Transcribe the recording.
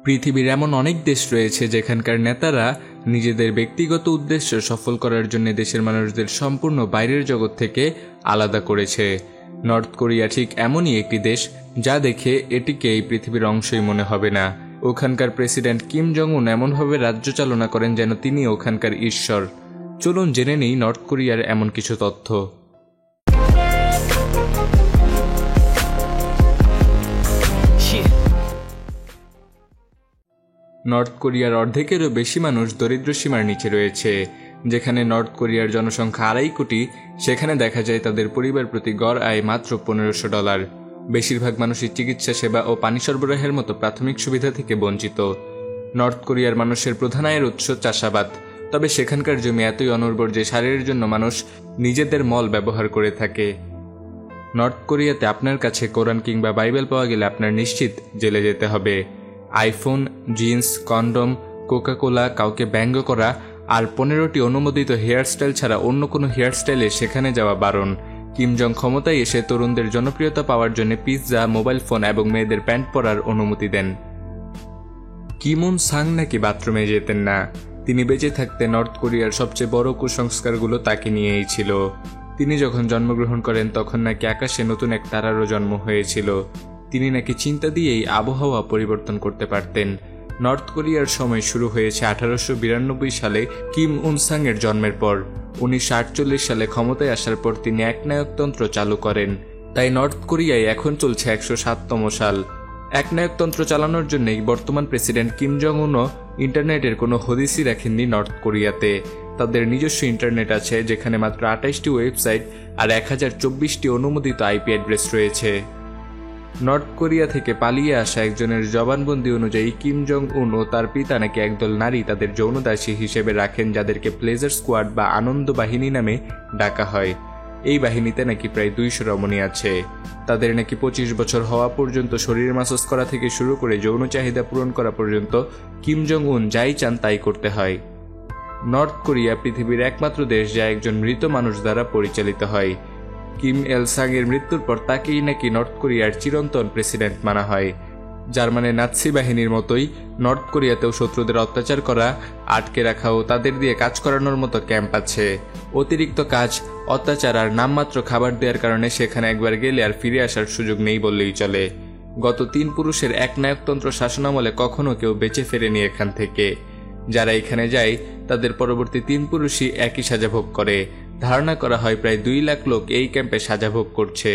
পৃথিবীর এমন অনেক দেশ রয়েছে যেখানকার নেতারা নিজেদের ব্যক্তিগত উদ্দেশ্য সফল করার জন্য দেশের মানুষদের সম্পূর্ণ বাইরের জগৎ থেকে আলাদা করেছে। নর্থ কোরিয়া ঠিক এমনই একটি দেশ যা দেখে এটিকে এই পৃথিবীর অংশই মনে হবে না। ওখানকার প্রেসিডেন্ট কিম জং উন এমনভাবে রাজ্য চালনা করেন যেন তিনি ওখানকার ঈশ্বর। চলুন জেনে নেই নর্থ কোরিয়ার এমন কিছু তথ্য। নর্থ কোরিয়ার অর্ধেকেরও বেশি মানুষ দরিদ্র সীমার নিচে রয়েছে। যেখানে নর্থ কোরিয়ার জনসংখ্যা 2.5 কোটি, সেখানে দেখা যায় তাদের পরিবার প্রতি গড় আয় মাত্র $1500। বেশিরভাগ মানুষই চিকিৎসা সেবা ও পানি সরবরাহের মতো প্রাথমিক সুবিধা থেকে বঞ্চিত। নর্থ কোরিয়ার মানুষের প্রধান আয়ের উৎস চাষাবাদ, তবে সেখানকার জমি এতই অনুর্বর যে সারের জন্য মানুষ নিজেদের মল ব্যবহার করে থাকে। নর্থ কোরিয়াতে আপনার কাছে কোরআন কিংবা বাইবেল পাওয়া গেলে আপনার নিশ্চিত জেলে যেতে হবে। আইফোন, জিন্স, কন্ডম, কোকাকোলা, কাউকে ব্যঙ্গ করা আর 15টি অনুমোদিত হেয়ারস্টাইল ছাড়া অন্য কোনো হেয়ারস্টাইলে সেখানে যাওয়া বারণ। কিম জং ক্ষমতায় এসে তরুণদের জনপ্রিয়তা পাওয়ার জন্য পিৎজা, মোবাইল ফোন এবং মেয়েদের প্যান্ট পরার অনুমতি দেন। কিম উন সাং নাকি বাথরুমে যেতেন না। তিনি বেঁচে থাকতে নর্থ কোরিয়ার সবচেয়ে বড় কুসংস্কারগুলো তাকে নিয়েই ছিল। তিনি যখন জন্মগ্রহণ করেন তখন নাকি আকাশে নতুন এক তারারও জন্ম হয়েছিল। তিনি নাকি চিন্তা দিয়েই আবহাওয়া পরিবর্তন করতে পারতেন। নর্থ কোরিয়ার সময় শুরু হয়েছে 1892 সালে কিম উন সাং এর জন্মের পর। 1948 সালে ক্ষমতায় আসার পর তিনি একনায়কতন্ত্র চালু করেন। তাই নর্থ কোরিয়ায় এখন চলছে 107তম সাল। একনায়কতন্ত্র চালানোর জন্যই বর্তমান প্রেসিডেন্ট কিম জং উনও ইন্টারনেটের কোনো হদিসই রাখেননি নর্থ কোরিয়াতে। তাদের নিজস্ব ইন্টারনেট আছে যেখানে মাত্র 28টি ওয়েবসাইট আর 1024টি অনুমোদিত আইপি অ্যাড্রেস রয়েছে। নর্থ কোরিয়া থেকে পালিয়ে আসা একজনের জবানবন্দি অনুযায়ী কিম জং উন ও তার পিতা নাকি একদল নারী তাদের যৌনদাসী হিসেবে রাখেন, যাদেরকে প্লেজার স্কোয়াড বা আনন্দ বাহিনী নামে ডাকা হয়। এই বাহিনীতে নাকি প্রায় 200 রমণী আছে। তাদের নাকি 25 বছর হওয়া পর্যন্ত শরীর মাসাজ করা থেকে শুরু করে যৌন চাহিদা পূরণ করা পর্যন্ত কিম জং উন যাই চান তাই করতে হয়। নর্থ কোরিয়া পৃথিবীর একমাত্র দেশ যা একজন মৃত মানুষ দ্বারা পরিচালিত হয়। কিম এল সাং এর মৃত্যুর পর তাকেই নাকি নর্থ কোরিয়ার চিরন্তন প্রেসিডেন্ট মানা হয়। জার্মানের নাৎসি বাহিনীর মতোই নর্থ কোরিয়াতেও শত্রুদের অত্যাচার করা, আটকে রাখা ও তাদের দিয়ে কাজ করানোর মতো ক্যাম্প আছে। অতিরিক্ত কাজ, অত্যাচার আর নামমাত্র খাবার দেওয়ার কারণে সেখানে একবার গেলে আর ফিরে আসার সুযোগ নেই বললেই চলে। গত 3 পুরুষের একনায়কতন্ত্র শাসনামলে কখনো কেউ বেঁচে ফেরেনি এখান থেকে। যারা এখানে যায় তাদের পরবর্তী 3 পুরুষই একই সাজা ভোগ করে। ধারণা করা হয় প্রায় 2 লাখ লোক এই ক্যাম্পে সাজা ভোগ করছে।